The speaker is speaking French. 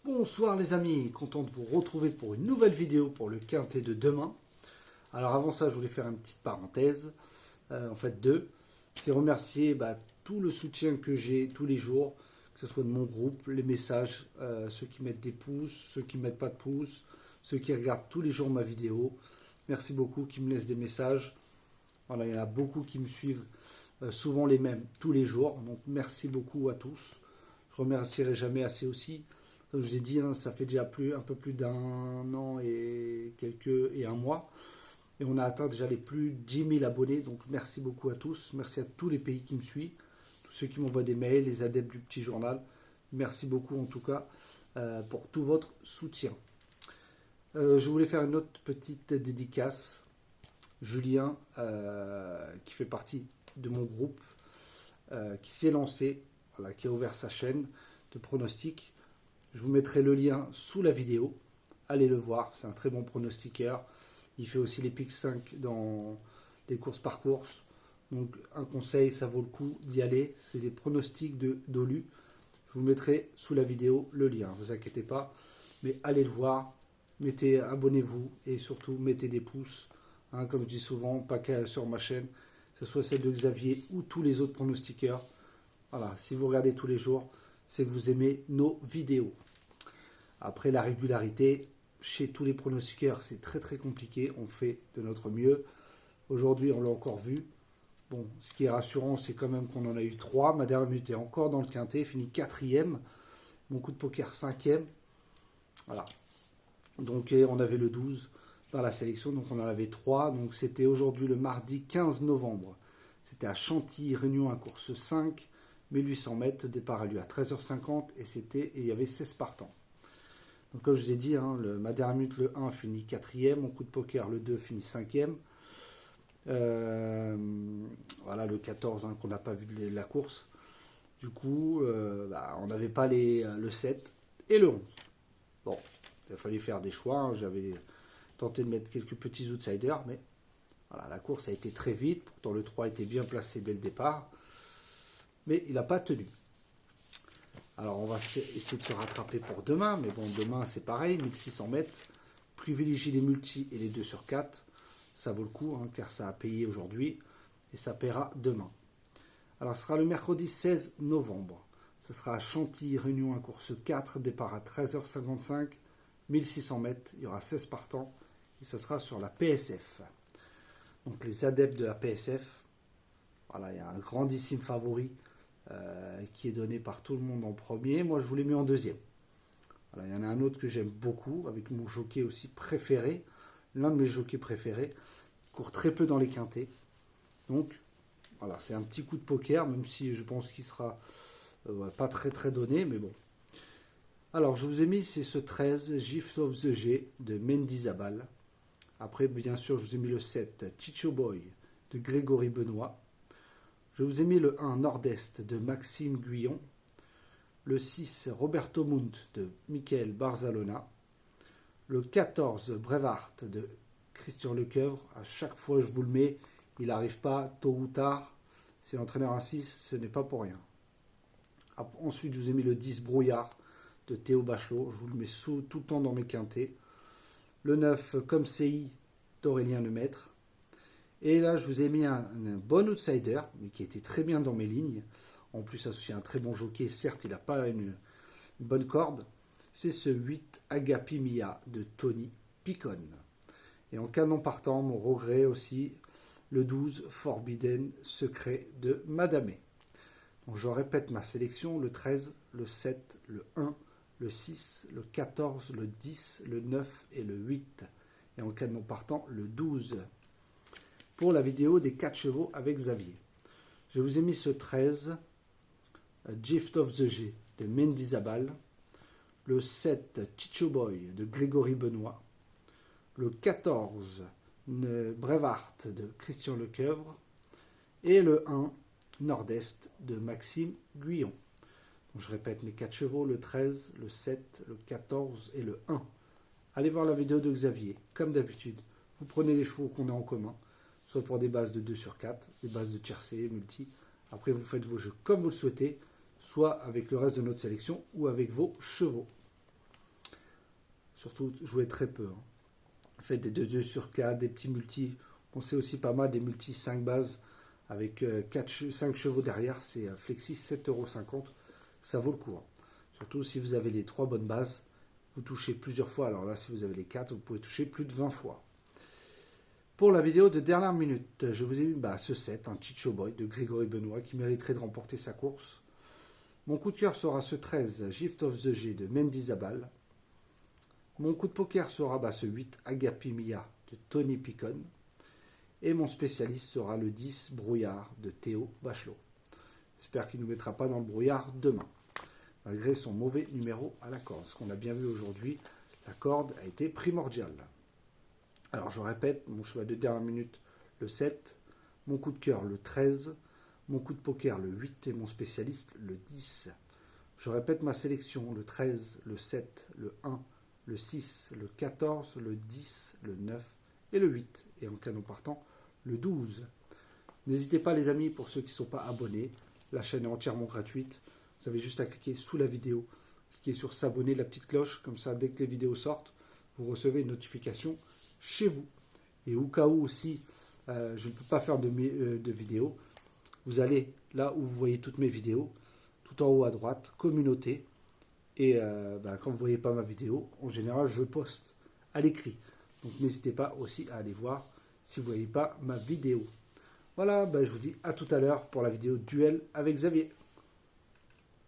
Bonsoir les amis, content de vous retrouver pour une nouvelle vidéo pour le quintet de demain. Alors avant ça, je voulais faire une petite parenthèse, en fait deux. C'est remercier tout le soutien que j'ai tous les jours, que ce soit de mon groupe, les messages, ceux qui mettent des pouces, ceux qui ne mettent pas de pouces, ceux qui regardent tous les jours ma vidéo. Merci beaucoup, qui me laissent des messages. Voilà, il y en a beaucoup qui me suivent, souvent les mêmes, tous les jours. Donc merci beaucoup à tous. Je remercierai jamais assez aussi. Comme je vous ai dit, ça fait déjà un peu plus d'un an et un mois. Et on a atteint déjà les plus de 10 000 abonnés. Donc merci beaucoup à tous. Merci à tous les pays qui me suivent. Tous ceux qui m'envoient des mails, les adeptes du petit journal. Merci beaucoup en tout cas pour tout votre soutien. Je voulais faire une autre petite dédicace. Julien, qui fait partie de mon groupe, qui s'est lancé, voilà, qui a ouvert sa chaîne de pronostics. Je vous mettrai le lien sous la vidéo. Allez le voir, c'est un très bon pronostiqueur. Il fait aussi les pics 5 dans les courses par course. Donc un conseil, ça vaut le coup d'y aller. C'est des pronostics d'Olu. Je vous mettrai sous la vidéo le lien, ne vous inquiétez pas. Mais allez le voir, abonnez-vous et surtout mettez des pouces. Comme je dis souvent, pas qu'à sur ma chaîne, que ce soit celle de Xavier ou tous les autres pronostiqueurs. Voilà, si vous regardez tous les jours, c'est que vous aimez nos vidéos. Après, la régularité, chez tous les pronostiqueurs, c'est très très compliqué. On fait de notre mieux. Aujourd'hui, on l'a encore vu. Bon, ce qui est rassurant, c'est quand même qu'on en a eu 3. Ma dernière minute est encore dans le quintet, fini 4e. Mon coup de poker 5e. Voilà. Donc, on avait le 12 dans la sélection, donc on en avait 3. Donc, c'était aujourd'hui le mardi 15 novembre. C'était à Chantilly, Réunion à course 5. 1800 mètres, départ a lieu à 13h50 et il y avait 16 partants. Donc comme je vous ai dit, ma dernière minute, le 1 finit 4e, mon coup de poker, le 2 finit 5e. Voilà, le 14 qu'on n'a pas vu de la course. Du coup, on n'avait pas le 7 et le 11. Bon, il a fallu faire des choix. J'avais tenté de mettre quelques petits outsiders, mais voilà, la course a été très vite. Pourtant, le 3 était bien placé dès le départ. Mais il n'a pas tenu. Alors on va essayer de se rattraper pour demain, mais bon, demain c'est pareil, 1600 mètres, privilégiez les multis et les 2 sur 4, ça vaut le coup, car ça a payé aujourd'hui, et ça paiera demain. Alors ce sera le mercredi 16 novembre, ce sera à Chantilly, Réunion à course 4, départ à 13h55, 1600 mètres, il y aura 16 partants, et ce sera sur la PSF. Donc les adeptes de la PSF, voilà, il y a un grandissime favori, qui est donné par tout le monde en premier. Moi, je vous l'ai mis en deuxième. Voilà, il y en a un autre que j'aime beaucoup, avec mon jockey aussi préféré, l'un de mes jockeys préférés, qui court très peu dans les quintets. Donc, voilà, c'est un petit coup de poker, même si je pense qu'il sera pas très très donné, mais bon. Alors, je vous ai mis, c'est ce 13, Gift of the G de Mendizabal. Après, bien sûr, je vous ai mis le 7, Chicho Boy de Grégory Benoît. Je vous ai mis le 1 Nord-Est de Maxime Guyon, le 6 Roberto Munt de Michael Barzalona, le 14 Brevart de Christian Lecoeuvre. À chaque fois je vous le mets, il n'arrive pas tôt ou tard. Si l'entraîneur insiste, ce n'est pas pour rien. Ensuite je vous ai mis le 10 Brouillard de Théo Bachelot, je vous le mets tout le temps dans mes quintés. Le 9 Comme CI d'Aurélien Lemaître. Et là, je vous ai mis un bon outsider, mais qui était très bien dans mes lignes. En plus, associé à un très bon jockey. Certes, il n'a pas une bonne corde. C'est ce 8 Agapi Mia de Tony Picon. Et en canon partant, mon regret aussi, le 12 Forbidden Secret de Madame. Donc, je répète ma sélection, le 13, le 7, le 1, le 6, le 14, le 10, le 9 et le 8. Et en canon partant, le 12. Pour la vidéo des 4 chevaux avec Xavier. Je vous ai mis ce 13, Gift of the G de Mendizabal, le 7, Chicho Boy de Grégory Benoît, le 14, Brevart de Christian Lecoeuvre, et le 1, Nord-Est de Maxime Guyon. Donc je répète mes 4 chevaux, le 13, le 7, le 14 et le 1. Allez voir la vidéo de Xavier, comme d'habitude. Vous prenez les chevaux qu'on a en commun, soit pour des bases de 2 sur 4, des bases de tiercé, multi. Après, vous faites vos jeux comme vous le souhaitez, soit avec le reste de notre sélection ou avec vos chevaux. Surtout, jouez très peu. Hein. Faites des 2-2 sur 4, des petits multis. On sait aussi pas mal des multis 5 bases avec 5 chevaux derrière. C'est Flexi 7,50 €. Ça vaut le coup. Hein. Surtout si vous avez les 3 bonnes bases, vous touchez plusieurs fois. Alors là, si vous avez les 4, vous pouvez toucher plus de 20 fois. Pour la vidéo de dernière minute, je vous ai mis ce set, un Chicho Boy de Grégory Benoît qui mériterait de remporter sa course. Mon coup de cœur sera ce 13, Gift of the G de Mendy Zabal. Mon coup de poker sera ce 8, Agapi Mia de Tony Picon. Et mon spécialiste sera le 10, Brouillard de Théo Bachelot. J'espère qu'il ne nous mettra pas dans le brouillard demain, malgré son mauvais numéro à la corde. Ce qu'on a bien vu aujourd'hui, la corde a été primordiale. Alors je répète, mon cheval de dernière minute, le 7, mon coup de cœur, le 13, mon coup de poker, le 8 et mon spécialiste, le 10. Je répète ma sélection, le 13, le 7, le 1, le 6, le 14, le 10, le 9 et le 8. Et en canon partant, le 12. N'hésitez pas les amis, pour ceux qui ne sont pas abonnés, la chaîne est entièrement gratuite. Vous avez juste à cliquer sous la vidéo, cliquer sur s'abonner, la petite cloche, comme ça dès que les vidéos sortent, vous recevez une notification chez vous. Et au cas où aussi je ne peux pas faire de vidéo, vous allez là où vous voyez toutes mes vidéos, tout en haut à droite, communauté, et quand vous ne voyez pas ma vidéo, en général je poste à l'écrit. Donc n'hésitez pas aussi à aller voir si vous ne voyez pas ma vidéo. Voilà, je vous dis à tout à l'heure pour la vidéo duel avec Xavier.